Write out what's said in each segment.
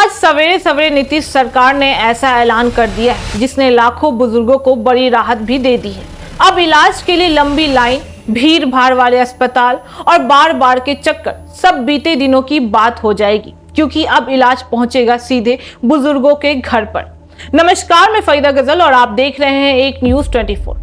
आज सवेरे सवेरे नीतीश सरकार ने ऐसा ऐलान कर दिया है जिसने लाखों बुजुर्गों को बड़ी राहत भी दे दी है। अब इलाज के लिए लंबी लाइन, भीड़ भाड़ वाले अस्पताल और बार बार के चक्कर सब बीते दिनों की बात हो जाएगी, क्योंकि अब इलाज पहुंचेगा सीधे बुजुर्गों के घर पर। नमस्कार, मैं फरीदा गजल और आप देख रहे हैं एक न्यूज 24।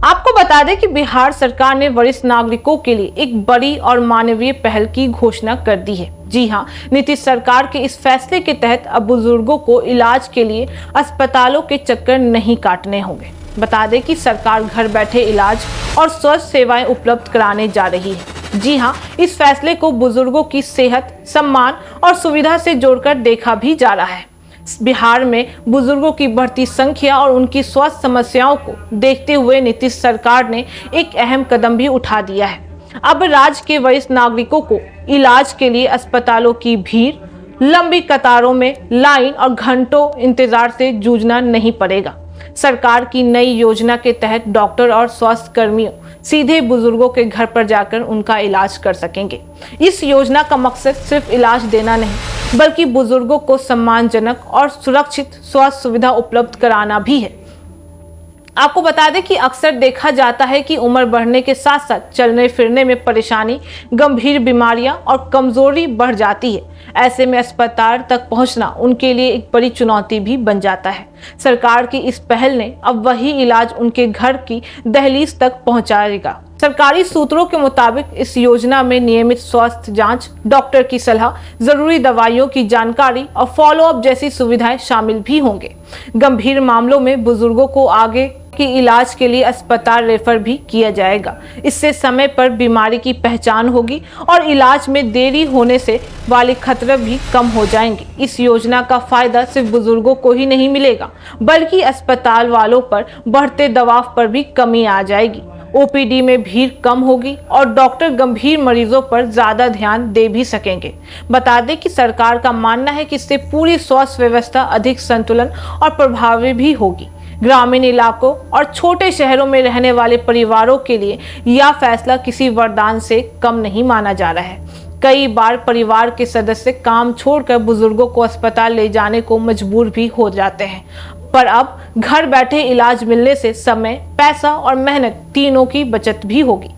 आपको बता दें कि बिहार सरकार ने वरिष्ठ नागरिकों के लिए एक बड़ी और मानवीय पहल की घोषणा कर दी है। जी हां, नीतीश सरकार के इस फैसले के तहत अब बुजुर्गों को इलाज के लिए अस्पतालों के चक्कर नहीं काटने होंगे। बता दें कि सरकार घर बैठे इलाज और स्वास्थ्य सेवाएं उपलब्ध कराने जा रही है। जी हां, इस फैसले को बुजुर्गों की सेहत, सम्मान और सुविधा से जोड़कर देखा भी जा रहा है। बिहार में बुजुर्गों की बढ़ती संख्या और उनकी स्वास्थ्य समस्याओं को देखते हुए नीतीश सरकार ने एक अहम कदम भी उठा दिया है। अब राज्य के वरिष्ठ नागरिकों को इलाज के लिए अस्पतालों की भीड़, लंबी कतारों में लाइन और घंटों इंतजार से जूझना नहीं पड़ेगा। सरकार की नई योजना के तहत डॉक्टर और स्वास्थ्य कर्मियों सीधे बुजुर्गों के घर पर जाकर उनका इलाज कर सकेंगे। इस योजना का मकसद सिर्फ इलाज देना नहीं, बल्कि बुजुर्गों को सम्मानजनक और सुरक्षित स्वास्थ्य सुविधा उपलब्ध कराना भी है। आपको बता दें कि अक्सर देखा जाता है कि उम्र बढ़ने के साथ साथ चलने फिरने में परेशानी, गंभीर बीमारियां और कमजोरी बढ़ जाती है। ऐसे में अस्पताल तक पहुंचना उनके लिए एक बड़ी चुनौती भी बन जाता है। सरकार की इस पहल ने अब वही इलाज उनके घर की दहलीज तक पहुंचाएगा। सरकारी सूत्रों के मुताबिक इस योजना में नियमित स्वास्थ्य जांच, डॉक्टर की सलाह, जरूरी दवाइयों की जानकारी और फॉलोअप जैसी सुविधाएं शामिल भी होंगे। गंभीर मामलों में बुजुर्गों को आगे की इलाज के लिए अस्पताल रेफर भी किया जाएगा। इससे समय पर बीमारी की पहचान होगी और इलाज में देरी होने से वाले खतरे भी कम हो जाएंगे। इस योजना का फायदा सिर्फ बुजुर्गों को ही नहीं मिलेगा, बल्कि अस्पताल वालों पर बढ़ते दबाव पर भी कमी आ जाएगी। ओपीडी में भीड़ कम होगी और डॉक्टर गंभीर मरीजों पर ज्यादा ध्यान दे भी सकेंगे। बता दें कि सरकार का मानना है कि इससे पूरी स्वास्थ्य व्यवस्था अधिक संतुलन और प्रभावी भी होगी। ग्रामीण इलाकों और छोटे शहरों में रहने वाले परिवारों के लिए यह फैसला किसी वरदान से कम नहीं माना जा रहा है। कई बार परिवार के सदस्य काम छोड़कर बुजुर्गों को अस्पताल ले जाने को मजबूर भी हो जाते हैं, पर अब घर बैठे इलाज मिलने से समय, पैसा और मेहनत तीनों की बचत भी होगी।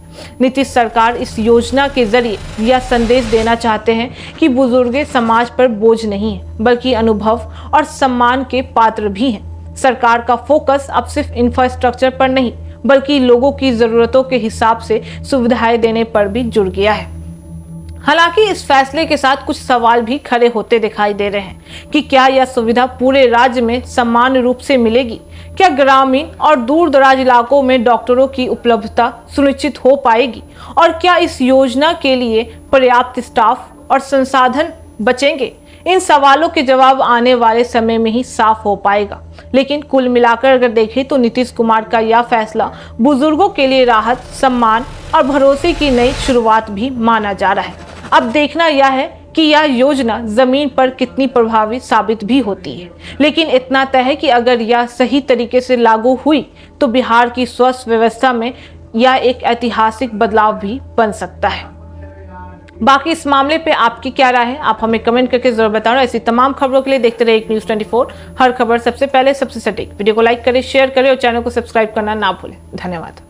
नीतीश सरकार इस योजना के जरिए यह संदेश देना चाहते हैं कि बुजुर्ग समाज पर बोझ नहीं है, बल्कि अनुभव और सम्मान के पात्र भी हैं। सरकार का फोकस अब सिर्फ इंफ्रास्ट्रक्चर पर नहीं, बल्कि लोगों की जरूरतों के हिसाब से सुविधाएं देने पर भी जुड़ गया है। हालांकि इस फैसले के साथ कुछ सवाल भी खड़े होते दिखाई दे रहे हैं कि क्या यह सुविधा पूरे राज्य में समान रूप से मिलेगी? क्या ग्रामीण और दूर दराज इलाकों में डॉक्टरों की उपलब्धता सुनिश्चित हो पाएगी? और क्या इस योजना के लिए पर्याप्त स्टाफ और संसाधन बचेंगे? इन सवालों के जवाब आने वाले समय में ही साफ हो पाएगा। लेकिन कुल मिलाकर अगर देखें तो नीतीश कुमार का यह फैसला बुजुर्गों के लिए राहत, सम्मान और भरोसे की नई शुरुआत भी माना जा रहा है। अब देखना यह है कि यह योजना जमीन पर कितनी प्रभावी साबित भी होती है। लेकिन इतना तय है कि अगर यह सही तरीके से लागू हुई तो बिहार की स्वास्थ्य व्यवस्था में यह एक ऐतिहासिक बदलाव भी बन सकता है। बाकी इस मामले पे आपकी क्या राय है, आप हमें कमेंट करके जरूर बताना। ऐसी तमाम खबरों के लिए देखते रहिए एक न्यूज 24। हर खबर सबसे पहले, सबसे सटीक। वीडियो को लाइक करें, शेयर करें और चैनल को सब्सक्राइब करना ना भूलें। धन्यवाद।